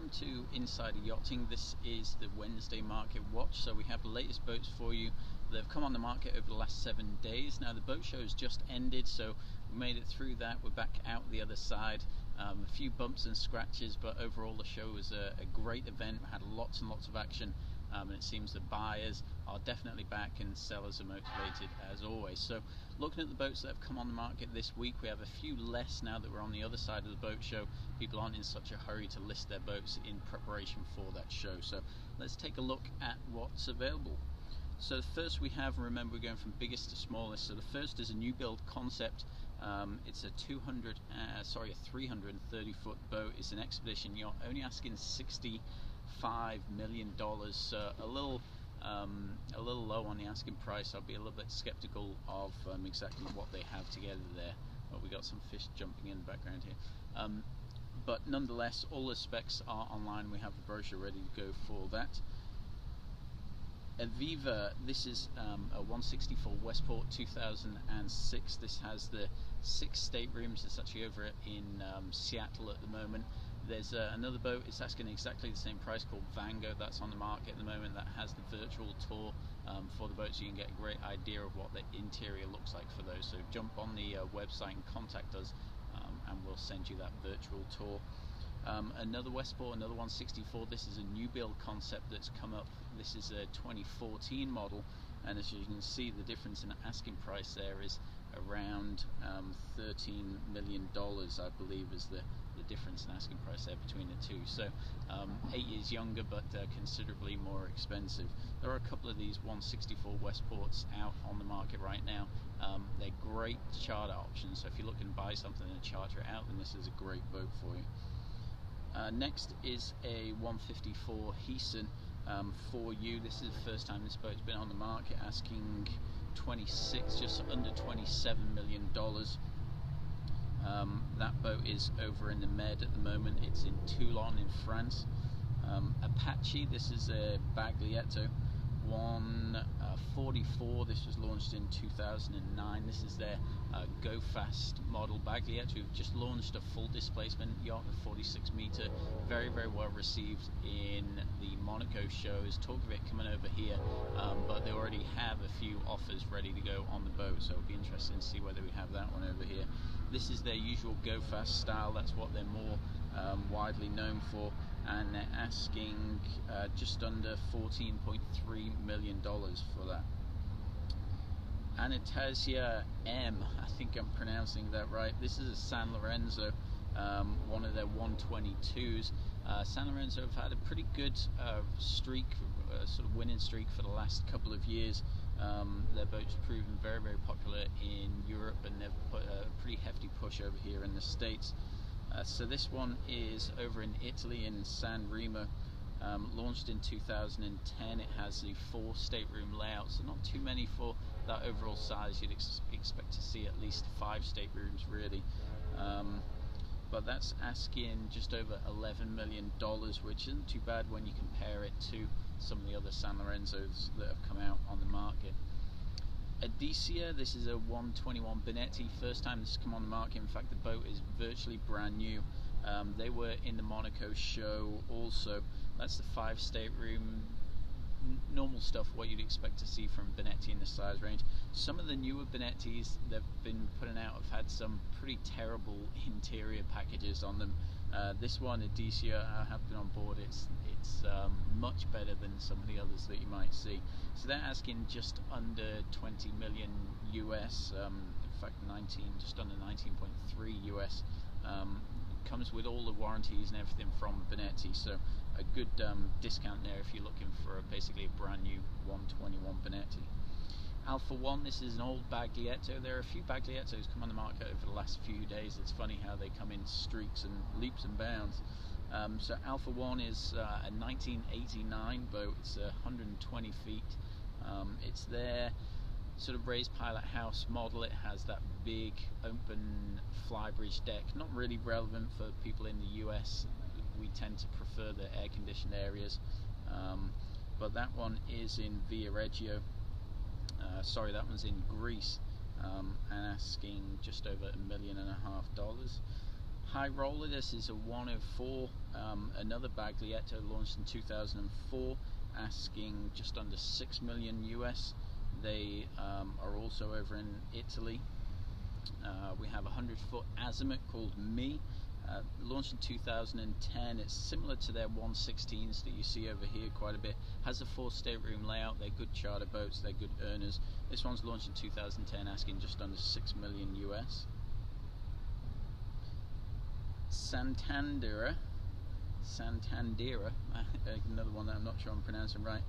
Welcome to Insider Yachting. This is the Wednesday Market Watch. So we have the latest boats for you that have come on the market over the last 7 days. Now the boat show has just ended, so we made it through that. We're back out the other side. A few bumps and scratches, but overall the show was a great event. We had lots and lots of action, and it seems the buyers are definitely back and sellers are motivated as always. So looking at the boats that have come on the market this week, we have a few less now that we're on the other side of the boat show. People aren't in such a hurry to list their boats in preparation for that show. So let's take a look at what's available. So first we have, remember we're going from biggest to smallest, so the first is a new build concept. It's a 330 foot boat. It's an expedition yacht, only asking $65 million, so a little low on the asking price. I'll be a little bit skeptical of exactly what they have together there. But we got some fish jumping in the background here. But nonetheless, all the specs are online. We have the brochure ready to go for that. Aviva, this is a 164 Westport 2006. This has the 6 staterooms. It's actually over in Seattle at the moment. There's another boat, it's asking exactly the same price, called Vango. That's on the market at the moment. That has the virtual tour for the boat, so you can get a great idea of what the interior looks like for those. So jump on the website and contact us, and we'll send you that virtual tour. Another Westport, another 164. This is a new build concept that's come up. This is a 2014 model, and as you can see, the difference in asking price there is around $13 million, I believe, is the difference in asking price there between the two. So 8 years younger, but considerably more expensive. There are a couple of these 164 Westports out on the market right now. They're great charter options, so if you're looking to buy something and charter it out, then this is a great boat for you. Next is a 154 Heeson for you. This is the first time this boat's been on the market, asking 26, just under $27 million. That boat is over in the Med at the moment. It's in Toulon in France. Apache, this is a Baglietto 144. This was launched in 2009. This is their Go Fast model. Baglietto, who've just launched a full displacement yacht, a 46 meter, very well received in the Monaco shows. Talk of it coming over here, but they already have a few offers ready to go on the boat, so it'll be interesting to see whether we have that one over here. This is their usual Go Fast style. That's what they're more widely known for, and they're asking just under $14.3 million for that. Anastasia M, I think I'm pronouncing that right. This is a San Lorenzo, one of their 122s. San Lorenzo have had a pretty good streak, sort of winning streak for the last couple of years. Their boat's proven very popular in Europe, and they've put a pretty hefty push over here in the States. So this one is over in Italy, in San Remo, launched in 2010. It has the 4 stateroom layout, so not too many for that overall size. You'd expect to see at least 5 staterooms really, but that's asking just over $11 million, which isn't too bad when you compare it to some of the other San Lorenzos that have come out on the market. Adisia, this is a 121 Bonetti, first time this has come on the market. In fact, the boat is virtually brand new. They were in the Monaco show also. That's the 5 stateroom, normal stuff, what you'd expect to see from Bonetti in the size range. Some of the newer Bonettis they've been putting out have had some pretty terrible interior packages on them. This one, Adisia, I have been on board. It's much better than some of the others that you might see. So they're asking just under 20 million US, in fact just under 19.3 US. Comes with all the warranties and everything from Bonetti, so a good discount there if you're looking for basically a brand new 121 Bonetti. Alpha One, this is an old Baglietto. There are a few Bagliettos come on the market over the last few days. It's funny how they come in streaks and leaps and bounds. So Alpha One is a 1989 boat. It's 120 feet. It's their sort of raised pilot house model. It has that big open flybridge deck. Not really relevant for people in the US. We tend to prefer the air-conditioned areas. But that one is in Viareggio. Sorry, that one's in Greece, and asking just over $1.5 million. High Roller, this is a 104, another Baglietto launched in 2004, asking just under 6 million US. They are also over in Italy. We have a 100-foot Azimuth called Me, launched in 2010. It's similar to their 116s that you see over here quite a bit. Has a 4-stateroom layout. They're good charter boats. They're good earners. This one's launched in 2010, asking just under 6 million US. Santandera, another one that I'm not sure I'm pronouncing right.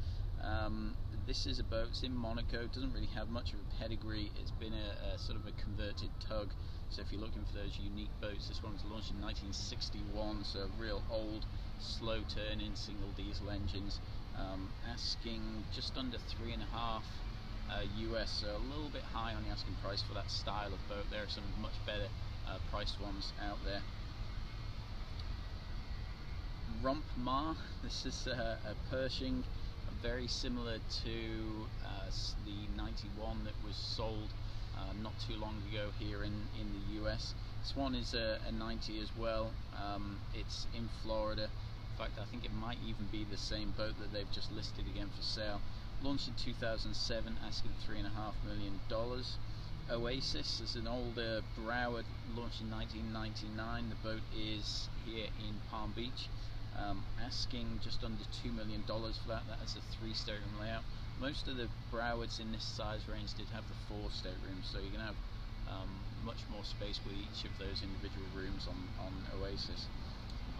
This is a boat. It's in Monaco. Doesn't really have much of a pedigree. It's been a sort of a converted tug. So if you're looking for those unique boats, this one was launched in 1961. So real old, slow turning single diesel engines. Asking just under 3.5 US. So a little bit high on the asking price for that style of boat. There are some much better priced ones out there. Rump Mar, this is a Pershing, very similar to the 91 that was sold not too long ago here in the US. This one is a 90 as well. It's in Florida. In fact, I think it might even be the same boat that they've just listed again for sale. Launched in 2007, asking $3.5 million. Oasis is an older Broward, launched in 1999. The boat is here in Palm Beach. Asking just under $2 million for that. That has a 3-stateroom layout. Most of the Browards in this size range did have the 4 staterooms, so you're going to have much more space with each of those individual rooms on Oasis.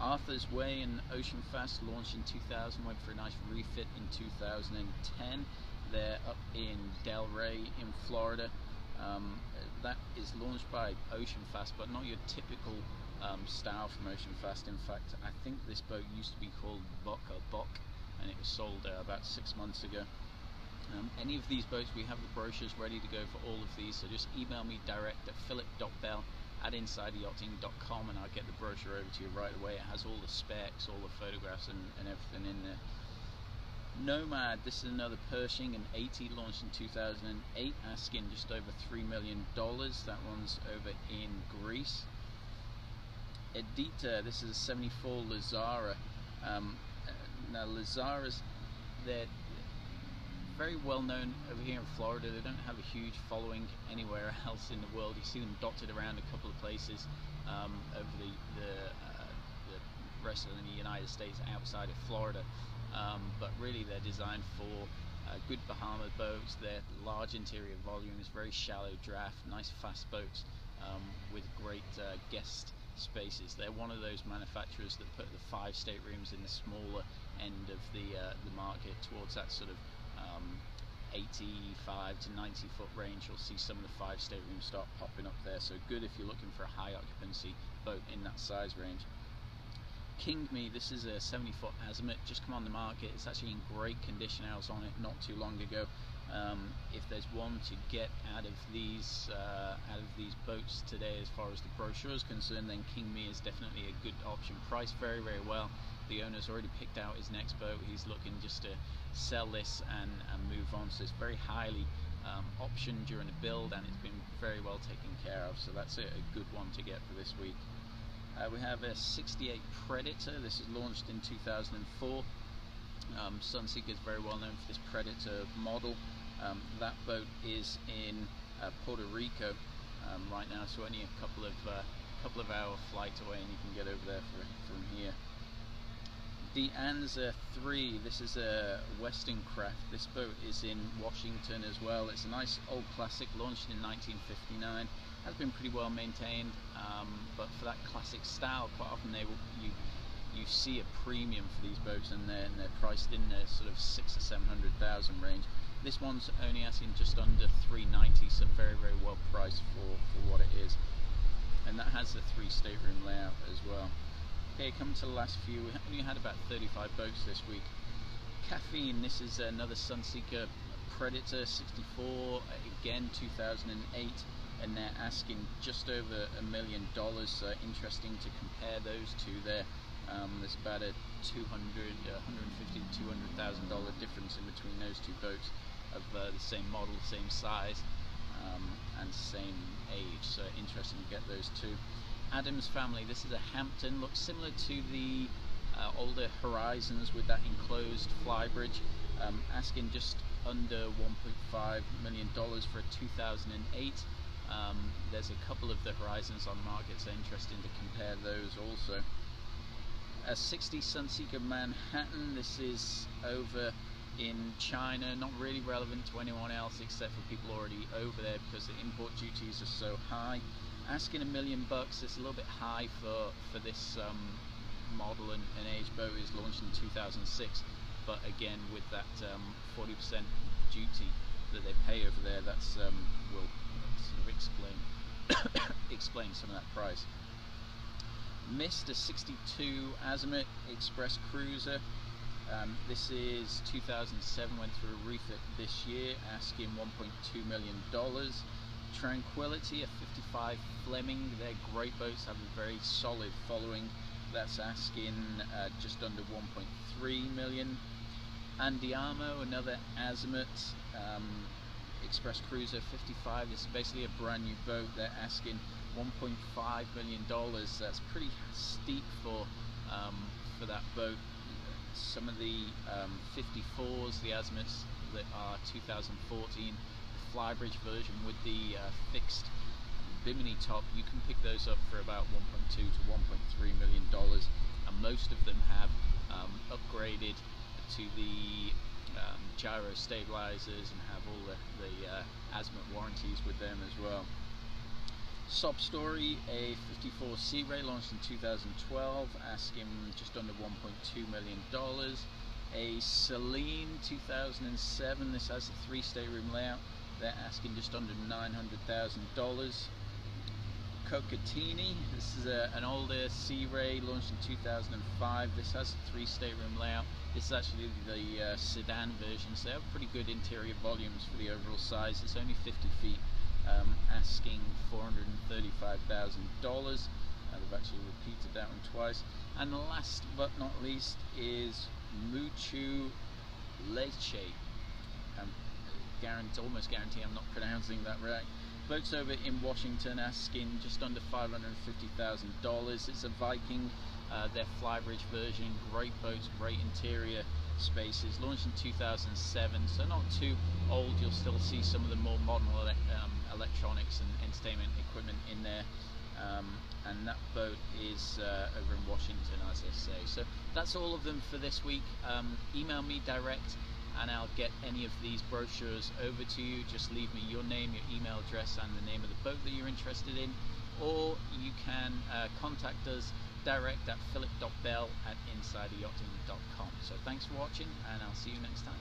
Arthur's Way and Ocean Fast launched in 2000, went for a nice refit in 2010. They're up in Delray in Florida. That is launched by Ocean Fast, but not your typical style from Ocean Fast. In fact, I think this boat used to be called Bock, and it was sold about 6 months ago. Any of these boats, we have the brochures ready to go for all of these, so just email me direct at philip.bell@insideryachting.com and I'll get the brochure over to you right away. It has all the specs, all the photographs and everything in there. Nomad, this is another Pershing, an 80, launched in 2008, asking just over $3 million. That one's over in Greece. Edita, this is a 74 Lazara. Now Lazaras, they're very well known over here in Florida. They don't have a huge following anywhere else in the world. You see them dotted around a couple of places over the rest of the United States outside of Florida. But really they're designed for good Bahama boats. They're large interior volumes, very shallow draft, nice fast boats with great guest spaces. They're one of those manufacturers that put the 5 staterooms in the smaller end of the market towards that sort of 85 to 90 foot range. You'll see some of the 5 staterooms start popping up there, so good if you're looking for a high occupancy boat in that size range. King Me, this is a 70 foot Azimuth, just come on the market. It's actually in great condition. I was on it not too long ago. If there's one to get out of these boats today as far as the brochure is concerned, then King Me is definitely a good option. Priced very, very well. The owner's already picked out his next boat. He's looking just to sell this and move on, so it's very highly optioned during the build, and it's been very well taken care of, so that's a good one to get for this week. We have a 68 Predator. This is launched in 2004. Sunseeker is very well known for this Predator model. That boat is in Puerto Rico right now, so only a couple of hour flight away, and you can get over there from here. The Anza 3, this is a Western craft. This boat is in Washington as well. It's a nice old classic, launched in 1959. Has been pretty well maintained, but for that classic style, quite often you see a premium for these boats, and they're priced in the sort of 600,000 or 700,000 range. This one's only asking just under 390, so very, very well priced for what it is, and that has the 3 stateroom layout as well. Okay, coming to the last few, we only had about 35 boats this week. Caffeine, this is another Sunseeker Predator 64, again 2008, and they're asking just over $1 million. Interesting to compare those two there. There's about a $150,000 to $200,000 difference in between those two boats of the same model, same size, and same age. So interesting to get those two. Adams family. This is a Hampton, looks similar to the older Horizons with that enclosed flybridge. Asking just under $1.5 million for a 2008. There's a couple of the Horizons on the market, so interesting to compare those also. A 60 Sunseeker Manhattan. This is over in China, not really relevant to anyone else except for people already over there because the import duties are so high. Asking $1 million. It's a little bit high for this model and age boat. Is launched in 2006, but again with that 40% duty that they pay over there, that's will sort of explain some of that price. Mist, a 62 Azimuth Express Cruiser. This is 2007, went through a refit this year, asking $1.2 million. Tranquility, a 55 Fleming. They're great boats, have a very solid following. That's asking just under $1.3 million. Andiamo, another Azimuth Express Cruiser 55. This is basically a brand new boat. They're asking $1.5 million. That's pretty steep for that boat. Some of the 54s, the Azimuths that are 2014, the flybridge version with the fixed bimini top, you can pick those up for about $1.2 to $1.3 million, and most of them have upgraded to the gyro stabilizers and have all the Azimuth warranties with them as well. Sob Story, a 54 Sea Ray, launched in 2012, asking just under $1.2 million. A Celine 2007, this has a 3 stateroom layout, they're asking just under $900,000. Cocatini, this is an older Sea Ray, launched in 2005, this has a 3 stateroom layout. This is actually the sedan version, so they have pretty good interior volumes for the overall size. It's only 50 feet. Asking $435,000. They've actually repeated that one twice. And last but not least is Muchu Leche. Almost guarantee I'm not pronouncing that right. Boats over in Washington, asking just under $550,000. It's a Viking, their flybridge version. Great boats, great interior spaces. Launched in 2007, so not too old. You'll still see some of the more modern electronics and entertainment equipment in there, and that boat is over in Washington, as I say. So that's all of them for this week. Email me direct and I'll get any of these brochures over to you. Just leave me your name, your email address and the name of the boat that you're interested in, or you can contact us direct at philip.bell@insideryachting.com. So thanks for watching, and I'll see you next time.